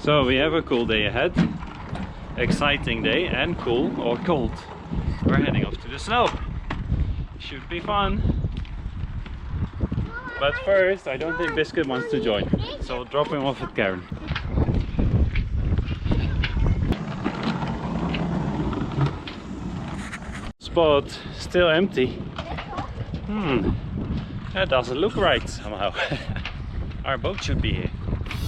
So we have a cool day ahead. Exciting day and cool or cold. We're heading off to the snow. Should be fun. But first, I don't think Biscuit wants to join. So I'll drop him off at Karen. Spot still empty. That doesn't look right somehow. Our boat should be here.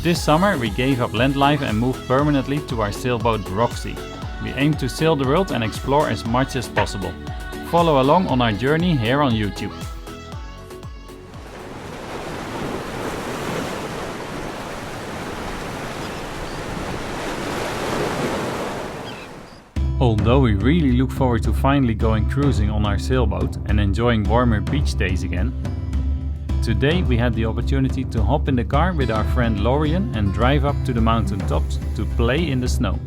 This summer we gave up land life and moved permanently to our sailboat Roxy. We aim to sail the world and explore as much as possible. Follow along on our journey here on YouTube. Although we really look forward to finally going cruising on our sailboat and enjoying warmer beach days again, today we had the opportunity to hop in the car with our friend Lorian and drive up to the mountaintops to play in the snow.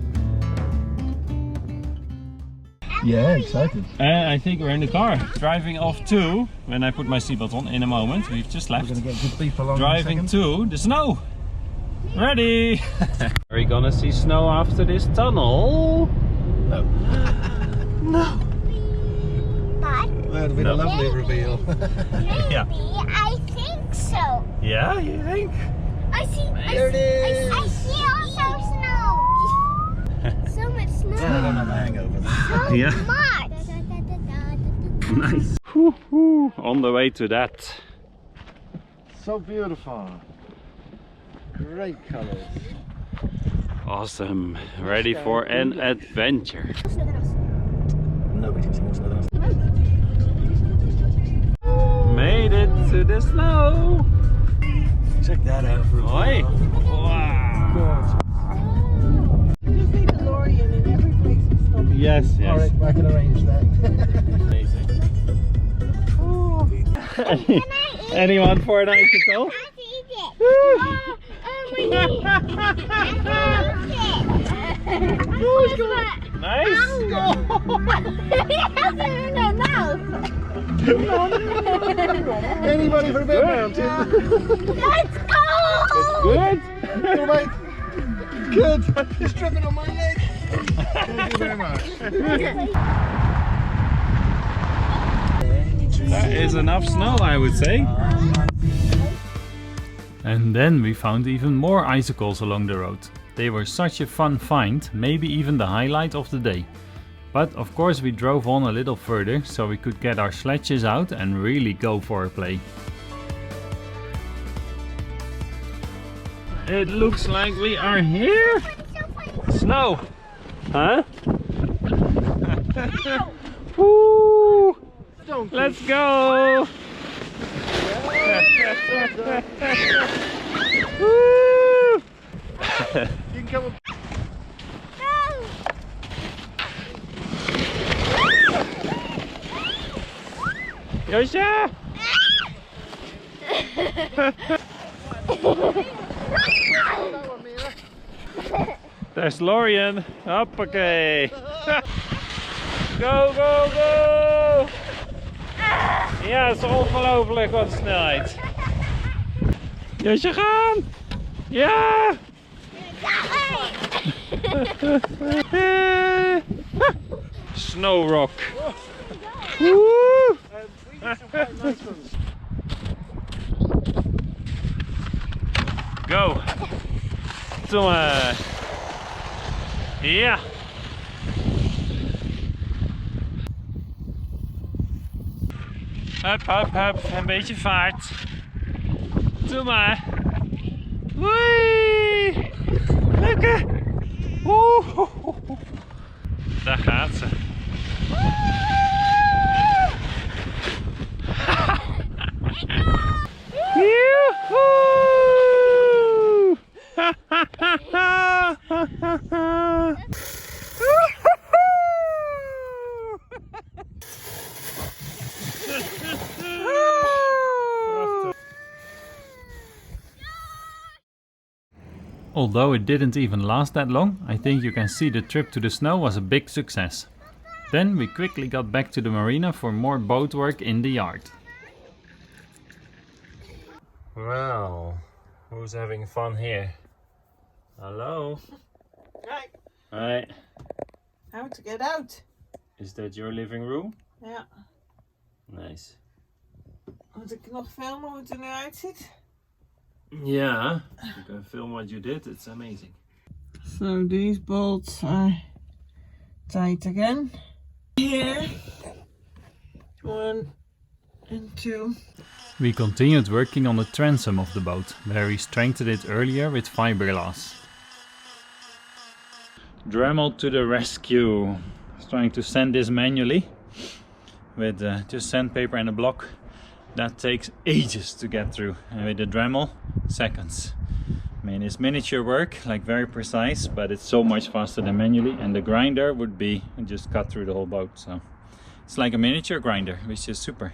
Yeah, excited. I think we're in the car, driving off to, when I put my seatbelt on in a moment, we've just left. We're going to get good beep along. Driving to the snow. Ready! Are we gonna see snow after this tunnel? No. No. But That would have been a lovely reveal. Yeah. maybe I think so. Yeah, you think? There it is. I see also snow. So much snow. I don't have a hangover. So Yeah. much. Nice. On the way to that. So beautiful. Great colours. Awesome. Ready for an adventure. Nobody can see more snow than us. Made it to the snow. Check that out for a Oi. while. Wow. Just need a DeLorean in every place we stop. Yes, yes. Alright, I can arrange that. Amazing. Anyone for an icicle? Nice. Anybody for a bit of mountain? Let's go! Good. All right. Good. It's dripping on my leg. Thank you very much. That is enough snow, I would say. And then we found even more icicles along the road. They were such a fun find, maybe even the highlight of the day. But of course we drove on a little further so we could get our sledges out and really go for a play. It looks like we are here. Snow. Huh? Woo! Let's go! Woo! You can come up. Josja! There's Lorian. Hoppakee. Go, go, go! Ja, het is ongelooflijk wat snelheid. Josje, gaan! Ja! Snow rock. Woo! Go! Domme! Ja! Hup, hup, hup. Een beetje vaart. Doe maar. Wee! Lekker! Oeh! Daar gaat ze. Joehoe! Although it didn't even last that long, I think you can see the trip to the snow was a big success. Then we quickly got back to the marina for more boat work in the yard. Well, who's having fun here? Hello. Right. Hi. How to get out? Is that your living room? Ja. Nice. Moet ik nog filmen hoe het er nu uitziet? Yeah, you can film what you did. It's amazing. So these bolts are tight again. Here. 1 and 2. We continued working on the transom of the boat, where we strengthened it earlier with fiberglass. Dremel to the rescue. I was trying to sand this manually with just sandpaper and a block. That takes ages to get through, and with the Dremel, seconds. I mean, it's miniature work, like very precise, but it's so much faster than manually, and the grinder would be just cut through the whole boat. So it's like a miniature grinder, which is super.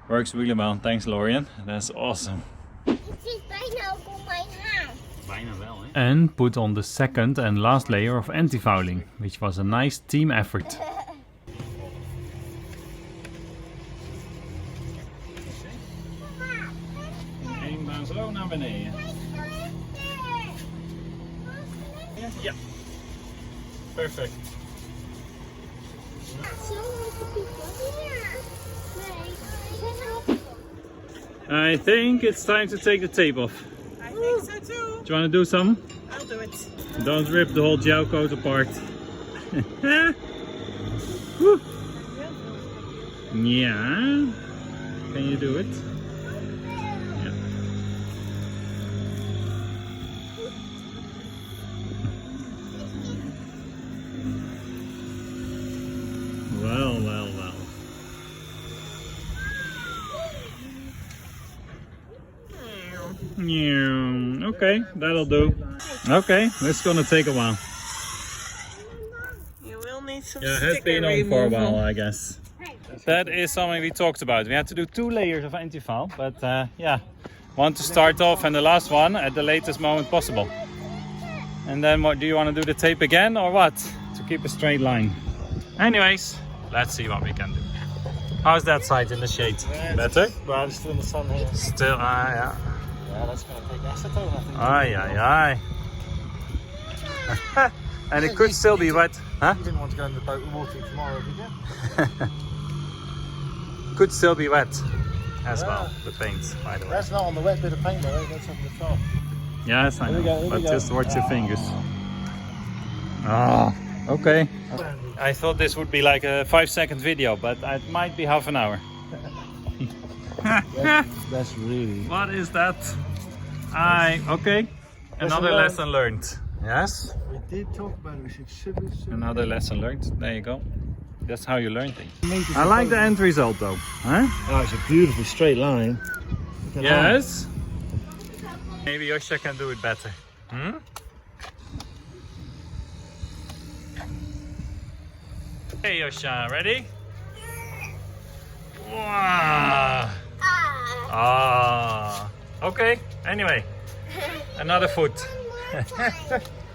Works really well. Thanks, Lorian. That's awesome. Het is bijna op mijn haar. Bijna wel, hè? And put on the second and last layer of anti-fouling, which was a nice team effort. Eenmaal zo naar beneden. Ja. Perfect. I think it's time to take the tape off. I think so too. Do you want to do some? I'll do it. Don't rip the whole gel coat apart. Woo. Yeah. Can you do it? Yeah. Well, well, well. Yeah. Okay, that'll do. Okay, it's gonna take a while. You will need some Yeah, it has been on for a while, I guess. That is something we talked about. We had to do 2 layers of anti-foul, but yeah, one to start off and the last one at the latest moment possible. And then what, do you want to do the tape again or what? To keep a straight line. Anyways, let's see what we can do. How's that side in the shade? Better? Well, it's still in the sun here. Still, yeah. Yeah, that's going to take acetone, I think. Aye, aye, aye. And it could still be wet. Huh? You didn't want to go in the boat with water tomorrow, did you? Could still be wet as well, the paint, by the way. That's not on the wet bit of paint though, that's on the top. Yes, I Here we know, go, here but we go. just watch your fingers. Ah, okay. I thought this would be like a 5-second video, but it might be half an hour. That's really... What is that? Okay. Another lesson learned. Yes? We did talk about it, we should super. Another lesson learned. There you go. That's how you learn things. I like the end result though. Huh? Oh, it's a beautiful straight line. Look at Yes? Maybe Yosha can do it better. Hmm? Hey Yosha, ready? Wow. Ah. Okay, anyway. Another foot.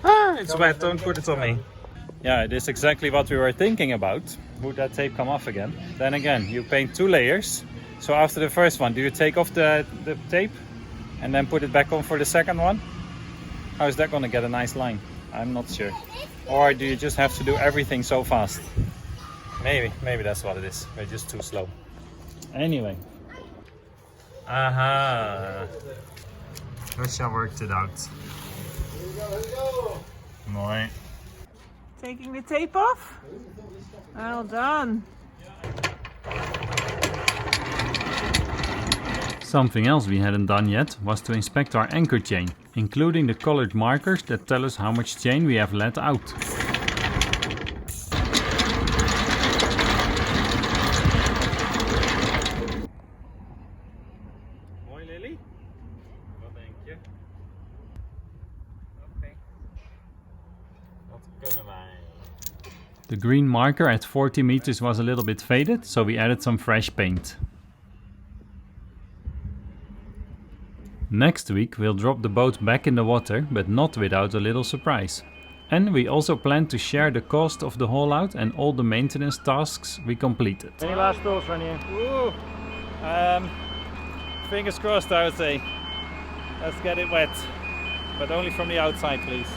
It's wet, don't put it on me. Yeah, it is exactly what we were thinking about. Would that tape come off again? Then again, you paint 2 layers. So after the first one, do you take off the tape and then put it back on for the second one? How is that going to get a nice line? I'm not sure. Or do you just have to do everything so fast? Maybe that's what it is. We're just too slow. Anyway. Aha. Russia worked it out. Mooi. Taking the tape off? Well done. Something else we hadn't done yet was to inspect our anchor chain, including the colored markers that tell us how much chain we have let out. Mooi Lily? Wel denk je? Oké. Dat kunnen wij. The green marker at 40 meters was a little bit faded, so we added some fresh paint. Next week we'll drop the boat back in the water, but not without a little surprise. And we also plan to share the cost of the haul out and all the maintenance tasks we completed. Any last thoughts, Ranier? Fingers crossed, I would say. Let's get it wet. but only from the outside, please.